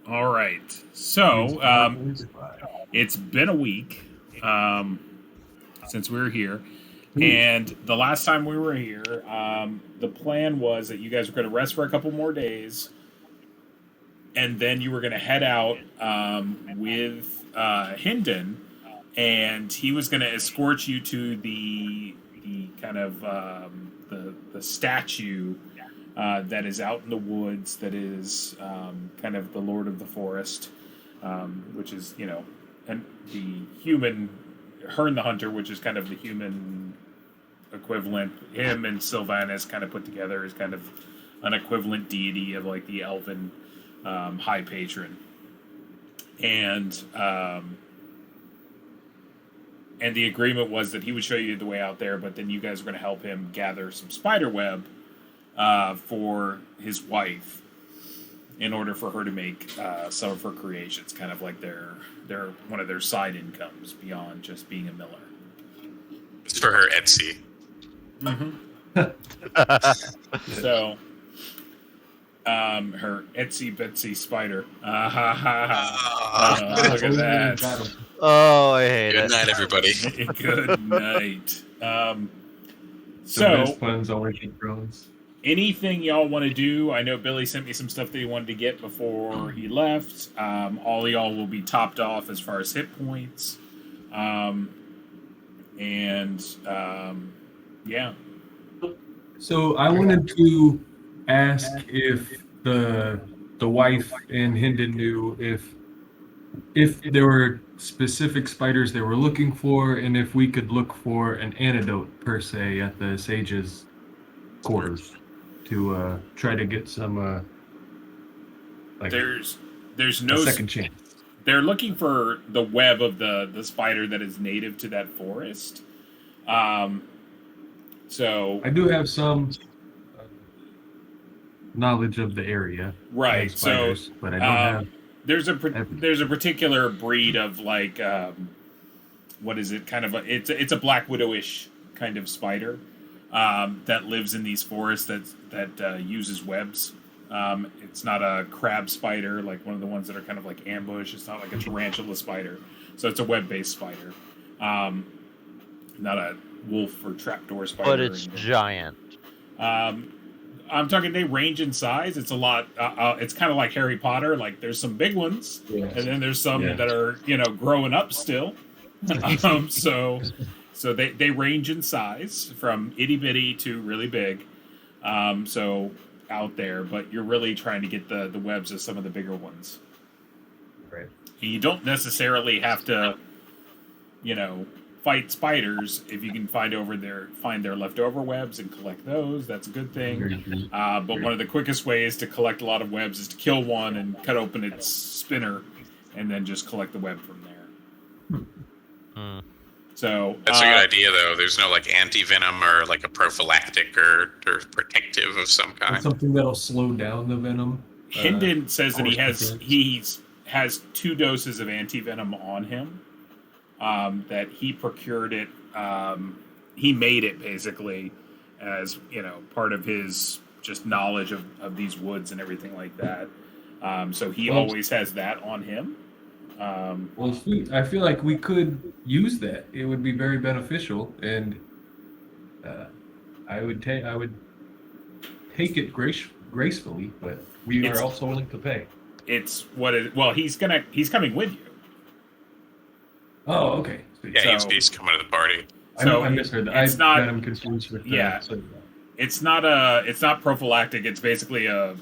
All right. So, it's been a week since we were here. And the last time we were here, the plan was that you guys were going to rest for a couple more days, and then you were going to head out with Hinden, and he was going to escort you to the kind of the statue that is out in the woods. That is kind of the Lord of the Forest, which is and the human Hearn the Hunter, which is kind of the human equivalent. Him and Sylvanus kind of put together is kind of an equivalent deity of like the elven high patron, and the agreement was that he would show you the way out there, but then you guys were going to help him gather some spider web for his wife in order for her to make some of her creations, kind of like their one of their side incomes beyond just being a miller. It's for her Etsy. So, her Etsy Betsy spider. Look at that. Oh, I hate Good it. night, everybody. Good night. The best puns always get drones. Anything y'all want to do? I know Billy sent me some stuff that he wanted to get before he left. All y'all will be topped off as far as hit points. Yeah. So I wanted to ask if the wife and Hinden knew if there were specific spiders they were looking for, and if we could look for an antidote per se at the sage's quarters to try to get some there's no second chance. They're looking for the web of the spider that is native to that forest. So I do have some knowledge of the area, right? Spiders, so, but I don't have. There's a particular breed of like what is it? Kind of it's a black widowish kind of spider that lives in these forests that uses webs. It's not a crab spider like one of the ones that are kind of like ambush. It's not like a tarantula spider. So it's a web-based spider. Not a wolf or trapdoor spider. But it's giant. I'm talking they range in size. It's a lot. It's kind of like Harry Potter. Like there's some big ones, and then there's some that are growing up still. So they range in size from itty bitty to really big. So out there, but you're really trying to get the webs of some of the bigger ones. Right. And you don't necessarily have to, fight spiders. If you can find their leftover webs and collect those, that's a good thing. But one of the quickest ways to collect a lot of webs is to kill one and cut open its spinner, and then just collect the web from there. So That's a good idea, though. There's no like anti-venom or like a prophylactic or protective of some kind. Something that'll slow down the venom. Hinden says that he has 2 doses of anti-venom on him. That he procured it. He made it basically as part of his just knowledge of these woods and everything like that. So he always has that on him. I feel like we could use that. It would be very beneficial, and I would take it gracefully, but we are also willing to pay. It's what it. Well, he's coming with you. Oh, okay. Yeah, he's coming to the party. I misheard that. I'm confused with that. It's not prophylactic. It's basically a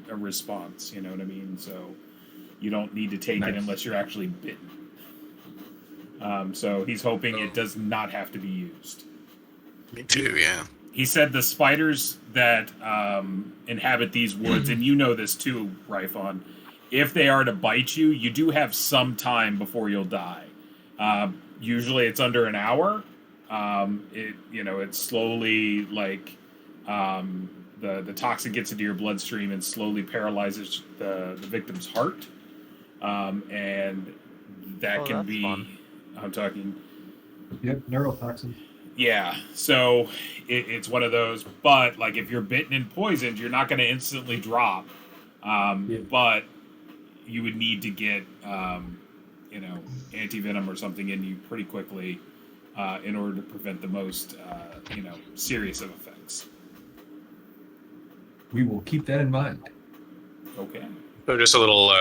response. You know what I mean? So you don't need to take it unless you're actually bitten. So he's hoping it does not have to be used. Me too, yeah. He said the spiders that inhabit these woods, and you know this too, Ryphon, if they are to bite you, you do have some time before you'll die. Usually it's under an hour. It's slowly like the toxin gets into your bloodstream and slowly paralyzes the victim's heart. And that can be fun. I'm talking. Yep, neurotoxin. Yeah, so it's one of those. But like, if you're bitten and poisoned, you're not going to instantly drop. But you would need to get anti-venom or something in you pretty quickly in order to prevent the most serious of effects. We will keep that in mind. Okay. So just a little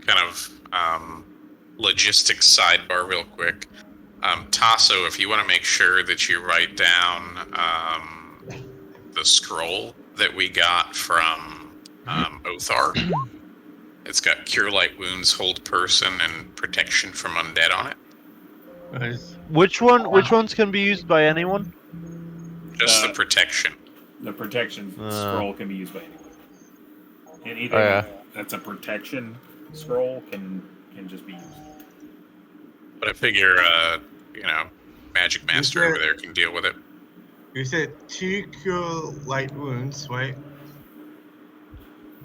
kind of logistics sidebar real quick. Tasso, if you want to make sure that you write down the scroll that we got from Othar. It's got Cure Light Wounds, Hold Person, and Protection from Undead on it. Nice. Which ones can be used by anyone? Just the Protection. The protection scroll can be used by anyone. Anything that's a protection scroll can just be used. But I figure, Magic Master over there can deal with it. You said 2 Cure Light Wounds, right?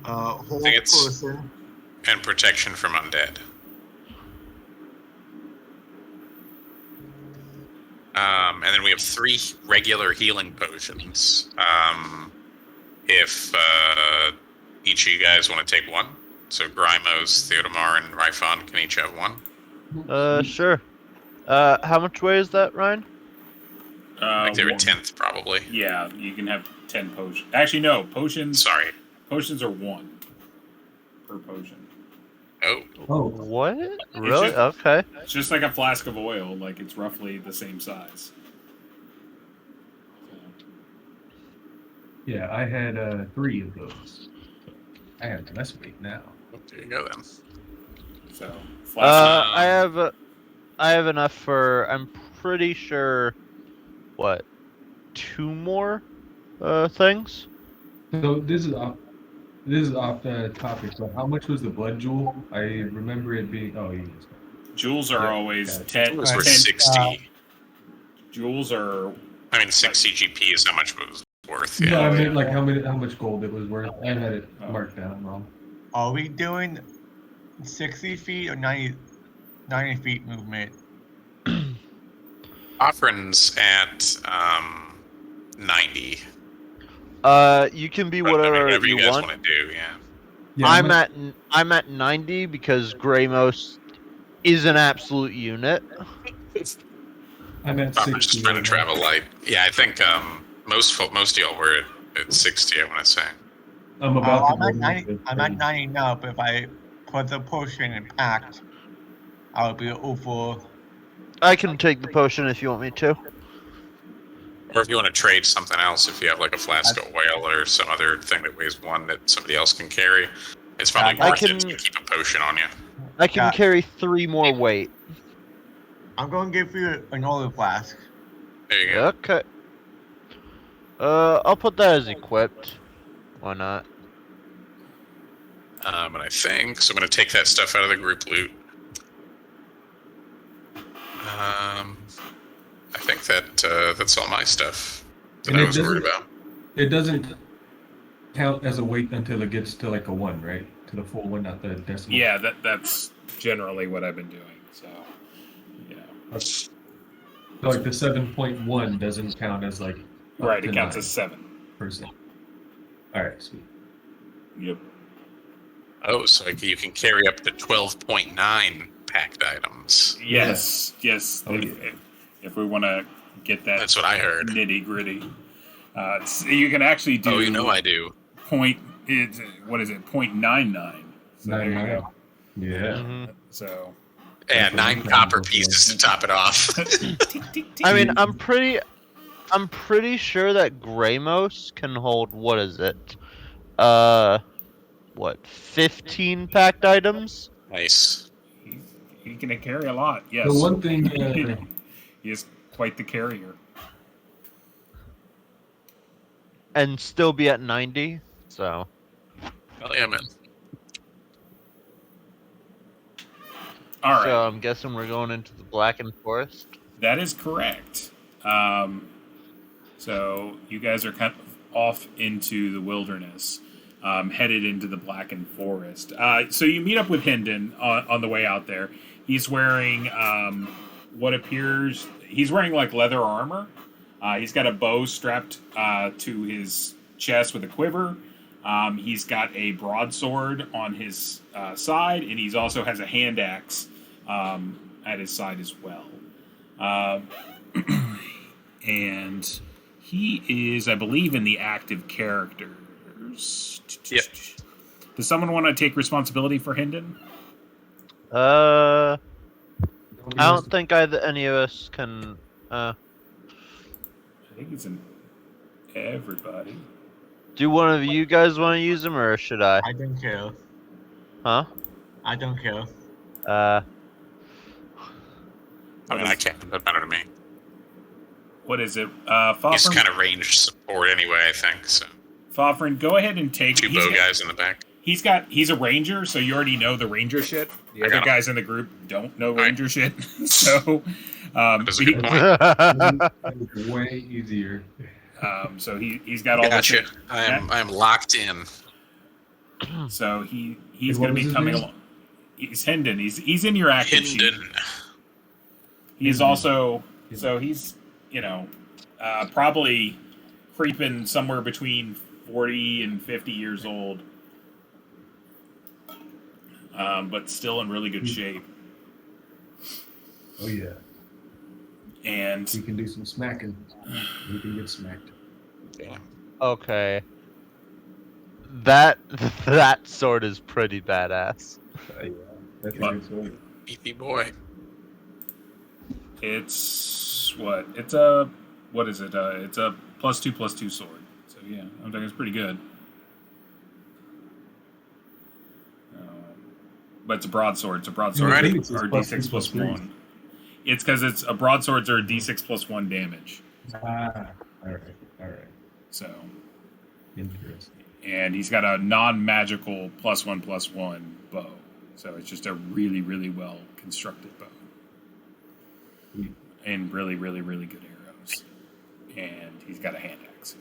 Hold think it's- Person. And Protection from Undead. And then we have 3 regular healing potions. If each of you guys want to take one. So Grimos, Theodomar, and Ryfon can each have one. Sure. How much weight is that, Ryan? I think they're a One. 10th, probably. Yeah, you can have 10 potions. Actually, no, potions. Sorry. Potions are 1 per potion. Oh. Oh, What? Really? just- Okay. It's just like a flask of oil. Like, it's roughly the same size. yeah, I had 3 of those. I have less weight now. There you go then. So, flask. I have enough for. I'm pretty sure. What? 2 more things. So this is off the topic. So how much was the blood jewel? I remember it being. Oh, yes. Jewels are Yeah, always got it. 10. Those were 10 60. Jewels are. I mean, 60 GP is how much it was worth. No, Yeah. I mean like how much gold it was worth. I had it marked down wrong. Are we doing 60 feet or 90 feet movement? Offrin's at 90. You can be But, I mean, whatever whatever you guys want. want to do, yeah. Yeah, I'm at 90 because Greymos is an absolute unit. I'm at I'm 60. just trying to travel light. Yeah, I think most of y'all were at 60, I want to say. I'm about I'm to at go 90. with I'm at 90 now, but if I put the potion in packed, I'll be over. I can take the potion if you want me to. Or if you want to trade something else, if you have like a flask of oil or some other thing that weighs 1 that somebody else can carry, it's probably I worth it can- to keep a potion on you. I can Yeah. carry 3 more weight. I'm going to give you another flask. There you go. Okay. I'll put that as equipped. Why not? And I think so. I'm going to take that stuff out of the group loot. I think that's all my stuff that And I it was worried doesn't- about. It doesn't count as a weight until it gets to like a 1, right? To the full 1, not the decimal. Yeah, that's generally what I've been doing. So, yeah. So like the 7.1 doesn't count as like up Right, to it counts 9%. as 7. All right, sweet. Yep. Oh, so you can carry up to 12.9 packed items. Yes, yes. Oh, If we want to get that That's what I heard. nitty gritty, you can actually do. Oh, you know I do. What is it? 0.99. So there you 99. go. Yeah. Mhm. So. Yeah, 9 copper pieces to top it off. I mean, I'm pretty sure that Greymos can hold, what is it? 15 packed items? Nice. He can carry a lot. Yes. The one thing, He is quite the carrier. And still be at 90, so. Hell yeah, man. All right. So I'm guessing we're going into the Blackened Forest. That is correct. So you guys are kind of off into the wilderness, headed into the Blackened Forest. So you meet up with Hinden on the way out there. He's wearing he's wearing like leather armor. He's got a bow strapped to his chest with a quiver. He's got a broadsword on his side, and he's also has a hand axe at his side as well. And he is, I believe, in the active characters. Yep. Does someone want to take responsibility for Hinden? I don't think any of us can. I think it's in everybody. Do one of you guys want to use him, or should I? I don't care. Huh? I don't care. I mean, I can't. That matter to me. What is it? He's Fofrin? kind of ranged support anyway, I think. So Fofrin, go ahead and take... two bow guys in the back. He's a ranger, so you already know the ranger shit. The other guys in the group don't know ranger shit. So, That's a good point. Way easier. So he's got all Gotcha. the... I am locked in. So he's What going to was be his coming name? along. He's Hinden. He's in your active sheet. Hinden. He's also... So he's, probably creeping somewhere between 40 and 50 years old. But still in really good shape. Oh yeah. And He can do some smacking. He can get smacked. Damn. Okay. That sword is pretty badass. Yeah, that's a But- good sword. Beefy boy. it's what? It's a... What is it? It's a +2/+2 sword. So yeah, I think it's pretty good. But it's a broadsword. It's a broadsword Alrighty. or D6+1. It's because it's a broadswords are D6+1 damage. Ah, all right. So, Interesting. and he's got a non-magical +1/+1 bow. So it's just a really, really well constructed bow, Sweet. and really, really, really good arrows. And he's got a hand axe.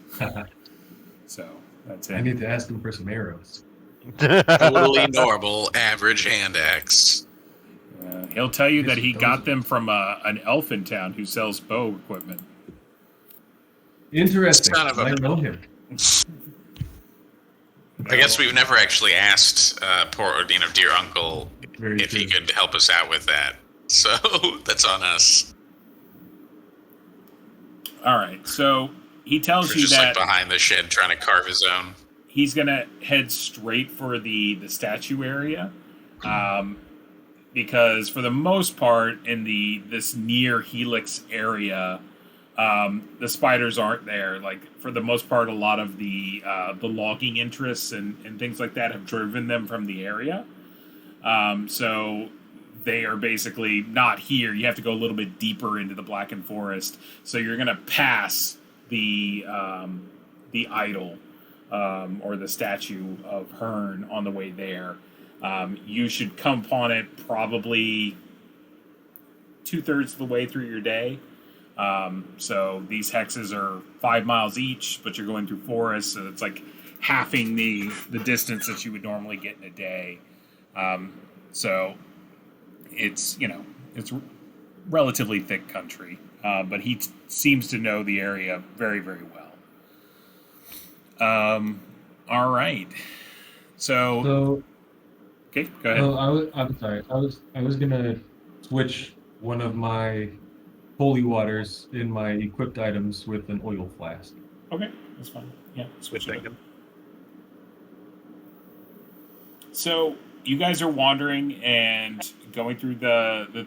So that's I it. need to ask him for some arrows. Totally normal, average hand axe. He'll tell you that he Those- got them from an elfin town who sells bow equipment. Interesting. Son of a- I know him. I guess we've never actually asked poor Odino, dear uncle, Very if he true. could help us out with that. So that's on us. All right, so he tells We're you just that like behind the shed trying to carve his own. he's gonna head straight for the statue area, because for the most part in this near Helix area, the spiders aren't there. Like for the most part, a lot of the logging interests and things like that have driven them from the area. So they are basically not here. You have to go a little bit deeper into the Blackened Forest. So you're gonna pass the idol. Or the statue of Hearn on the way there. You should come upon it probably 2/3 of the way through your day. So these hexes are 5 miles each, but you're going through forests, so it's like halving the distance that you would normally get in a day. So it's it's relatively thick country, but he seems to know the area very, very well. All right. So okay, go ahead. I'm sorry. I was gonna switch one of my holy waters in my equipped items with an oil flask. Okay, that's fine. Yeah, switch it. Thinking. So you guys are wandering and going through the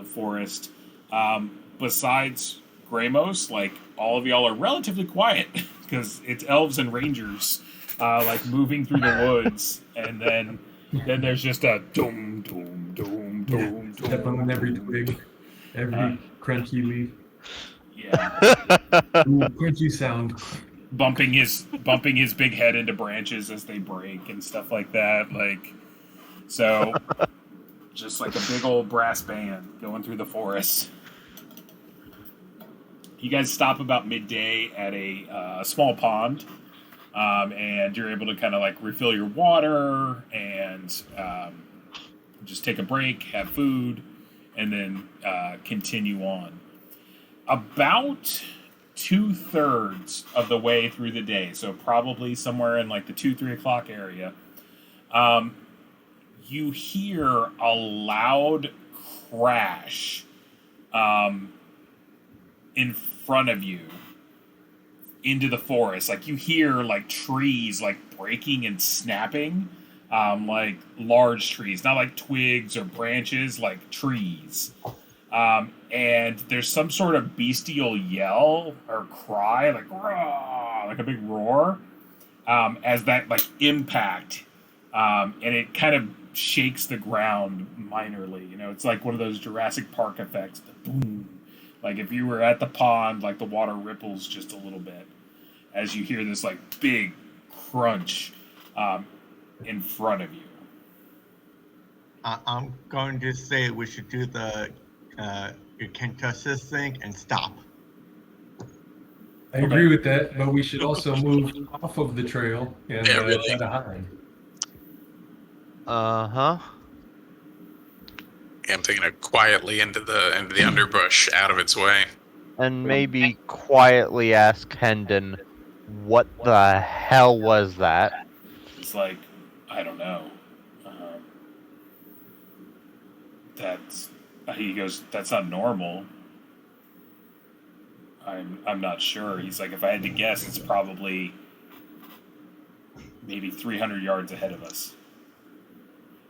forest. Besides Graymos, like all of y'all are relatively quiet because it's elves and rangers, like moving through the woods, and then there's just a doom doom doom doom Step doom. on every twig, every crunchy leaf. Yeah, Ooh, crunchy sound. bumping his big head into branches as they break and stuff like that. Like, so just like a big old brass band going through the forest. You guys stop about midday at a small pond, and you're able to kind of like refill your water and just take a break, have food, and then continue on. About 2/3 of the way through the day, so probably somewhere in like the 2-3 o'clock area, you hear a loud crash in front of you into the forest. Like you hear like trees like breaking and snapping, like large trees, not like twigs or branches, like trees. And there's some sort of bestial yell or cry, like "Rah!" like a big roar, as that like impact, and it kind of shakes the ground minorly. You know, it's like one of those Jurassic Park effects. The boom. Like if you were at the pond, like the water ripples just a little bit as you hear this like big crunch in front of you. I'm going to say we should do the Kentucky thing and stop. I agree with that, but we should also move off of the trail and try to hide. Yeah, I'm thinking of quietly into the underbrush, out of its way. And maybe quietly ask Hendon, what the hell was that? It's like, I don't know. He goes, that's not normal. I'm not sure. He's like, if I had to guess, it's probably maybe 300 yards ahead of us.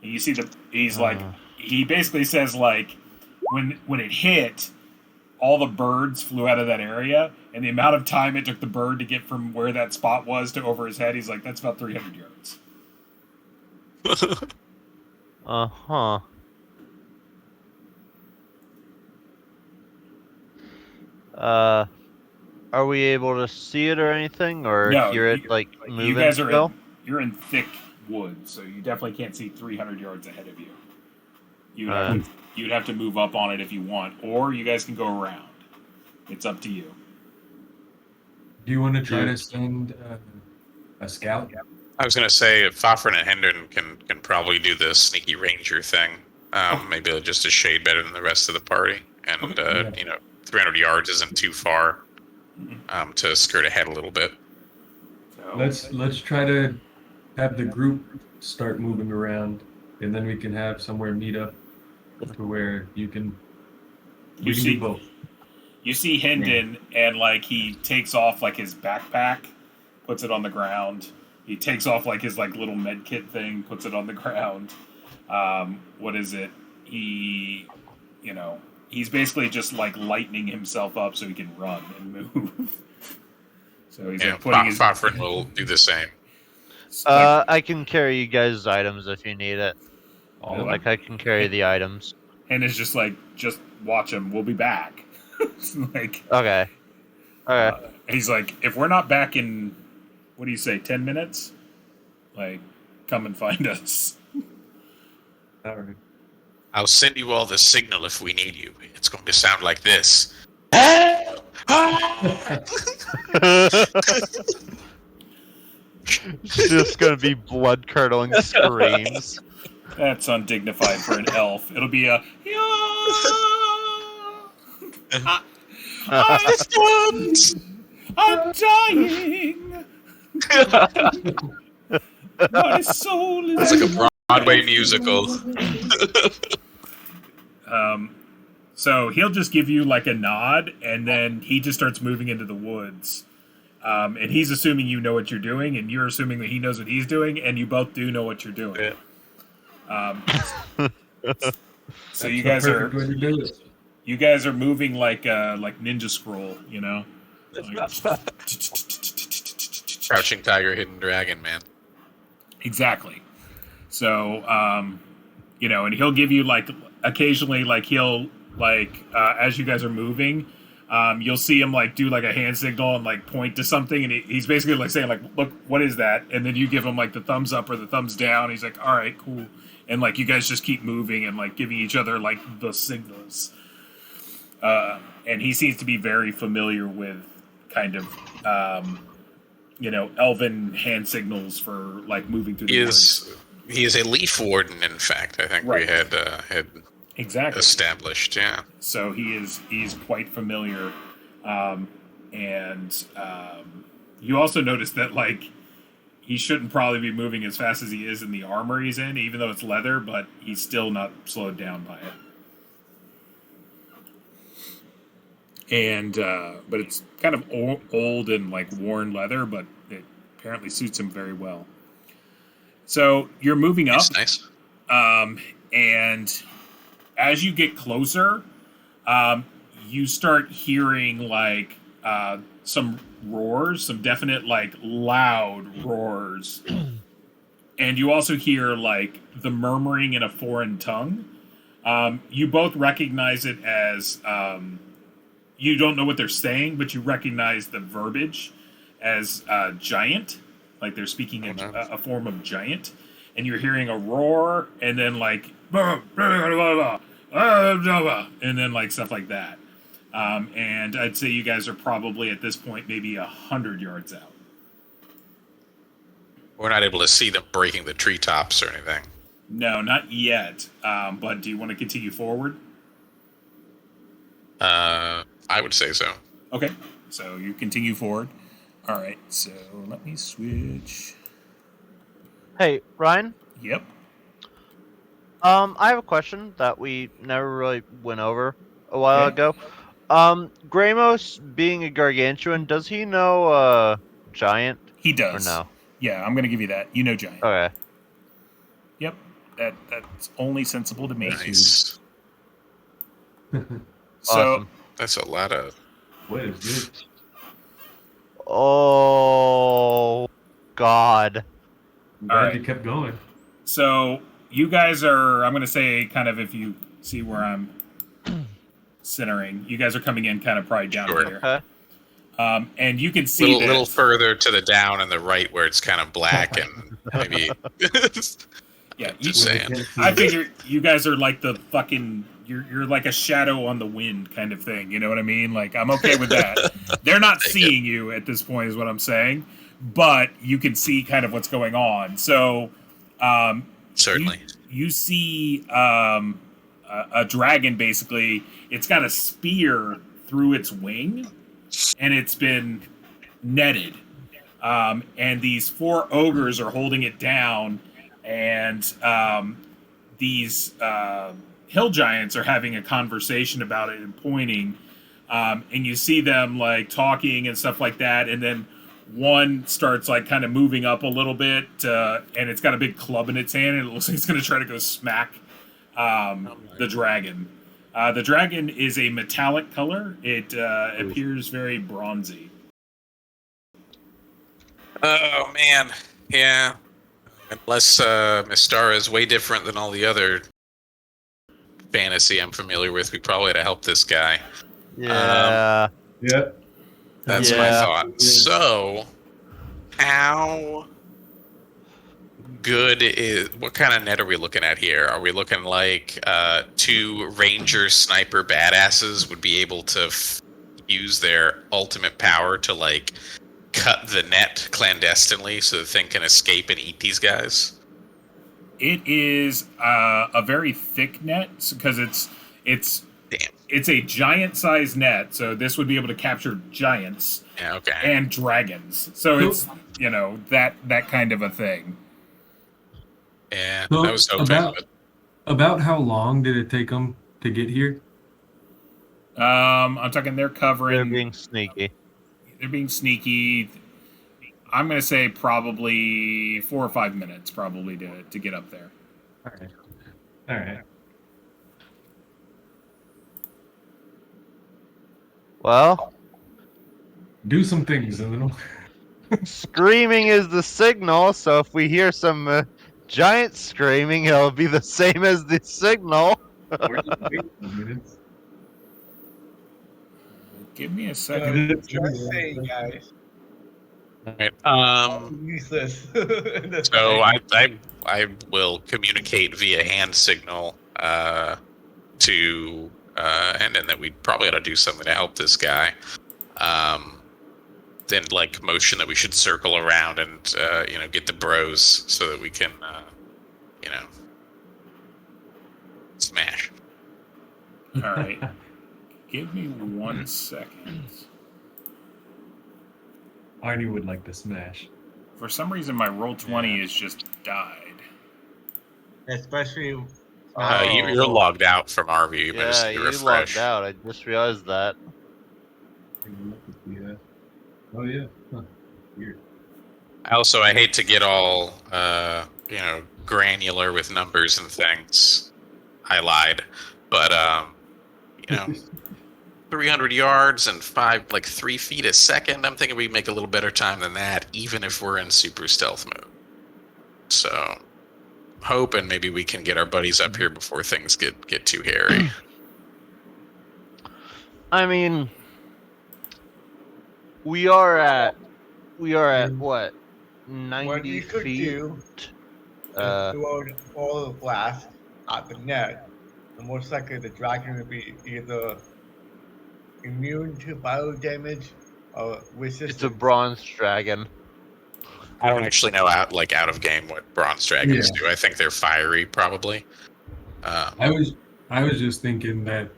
And you see he basically says like, when it hit, all the birds flew out of that area, and the amount of time it took the bird to get from where that spot was to over his head, he's like, that's about 300 yards. Are we able to see it or anything, or No, hear it like moving? You guys are still? you're in thick woods, so you definitely can't see 300 yards ahead of you. You'd have to move up on it if you want, or you guys can go around. It's up to you. Do you want to try to send a scout? I was going to say, Fafrin and Hendon can probably do the sneaky ranger thing. Maybe just a shade better than the rest of the party. And, 300 yards isn't too far to skirt ahead a little bit. So, Let's try to have the group start moving around, and then we can have somewhere meet up to where you can do both. You see Hendon, and like he takes off like his backpack, puts it on the ground. He takes off like his like little med kit thing, puts it on the ground. What is it? He's basically just like lightening himself up so he can run and move. So he's like putting Fafrin will do the same. I can carry you guys' items if you need it. Like I can carry the items. And it's just like, just watch him. We'll be back. Like, okay. He's like, if we're not back in, what do you say, 10 minutes? Like, come and find us. All right. I'll send you all the signal if we need you. It's going to sound like this. It's just gonna be blood curdling screams. That's undignified for an elf. It'll be a I'm dying. My soul is. It's like a Broadway musical. So he'll just give you like a nod, and then he just starts moving into the woods. And he's assuming you know what you're doing, and you're assuming that he knows what he's doing, and you both do know what you're doing. So you guys are moving like Ninja Scroll, you know. Crouching Tiger, Hidden Dragon, man. Exactly. So, and he'll give you like occasionally, like he'll like as you guys are moving. You'll see him like do like a hand signal and like point to something, and he's basically like saying like, "Look, what is that?" And then you give him like the thumbs up or the thumbs down. He's like, "All right, cool," and like you guys just keep moving and like giving each other like the signals. And he seems to be very familiar with kind of elven hand signals for like moving through the woods. He is a leaf warden, in fact. I think Right. we had exactly established, yeah. So he's quite familiar. And you also notice that, like, he shouldn't probably be moving as fast as he is in the armor he's in, even though it's leather, but he's still not slowed down by it. And but it's kind of old and like worn leather, but it apparently suits him very well. So you're moving up, Nice. And as you get closer, you start hearing like some roars, some definite like loud roars, and you also hear like the murmuring in a foreign tongue. You both recognize it as you don't know what they're saying, but you recognize the verbiage as giant, like they're speaking a form of giant, and you're hearing a roar, and then like and then like stuff like that. And I'd say you guys are probably at this point maybe 100 yards out. We're not able to see them breaking the treetops or anything. No, not yet. But do you want to continue forward? I would say so. Okay, so you continue forward. All right, so let me switch. Hey, Ryan. Yep. I have a question that we never really went over a while ago. Gramos being a gargantuan, does he know giant? He does. Or no? Yeah, I'm going to give you that. You know giant. Okay. Yep, that's only sensible to me. Nice. So Awesome. That's a lot of... What is this? Oh, God. I'm glad you kept going. So you guys are, I'm going to say, kind of, if you see where I'm centering, you guys are coming in kind of probably down Sure. here. Okay. And you can see a little further to the down and the right where it's kind of black and maybe... Yeah, Just saying. I figure you guys are like the fucking... You're like a shadow on the wind kind of thing. You know what I mean? Like, I'm okay with that. They're not seeing you at this point is what I'm saying. But you can see kind of what's going on. So... Certainly. You see a dragon, basically. It's got a spear through its wing, and it's been netted. And these 4 ogres are holding it down, and these hill giants are having a conversation about it and pointing. And you see them like talking and stuff like that, and then one starts like kind of moving up a little bit, and it's got a big club in its hand, and it looks like it's going to try to go smack the dragon. The dragon is a metallic color. It appears very bronzy. Oh, man. Yeah. Unless Mystara is way different than all the other fantasy I'm familiar with, we probably had to help this guy. Yeah. Yeah. That's my thought. So, how good is... What kind of net are we looking at here? Are we looking like 2 ranger sniper badasses would be able to use their ultimate power to, like, cut the net clandestinely so the thing can escape and eat these guys? It is a very thick net because it's a giant-sized net, so this would be able to capture giants and dragons. So it's, that kind of a thing. Yeah, So I was hoping. About how long did it take them to get here? I'm talking they're covering... They're being sneaky. They're being sneaky. I'm going to say probably 4 or 5 minutes probably to get up there. All right. Well, Do some things and then screaming is the signal, so if we hear some giant screaming, it'll be the same as the signal. we're just waiting a minute. Give me a second. Just saying, guys. Alright, Useless. so I will communicate via hand signal to and then that we probably ought to do something to help this guy. Then like motion that we should circle around and get the bros so that we can smash. All right. Give me 1 second. Arnie would like to smash. For some reason, my roll 20 has just died. Especially. You're logged out from our view. You might just Yeah, need to you refresh. logged out. I just realized that. Yeah. Oh yeah. Huh. Weird. Also, I hate to get all granular with numbers and things. I lied, but 300 yards and 3 feet a second. I'm thinking we make a little better time than that, even if we're in super stealth mode. So, hoping maybe we can get our buddies up here before things get too hairy. I mean, we are at what, 90 What you could feet? do is throw all the blast at the net. And most likely the dragon would be either immune to bio damage or resistant. It's a bronze dragon. I don't actually know out of game what bronze dragons do. I think they're fiery, probably. I was just thinking that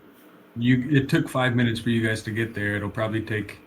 it took 5 minutes for you guys to get there. It'll probably take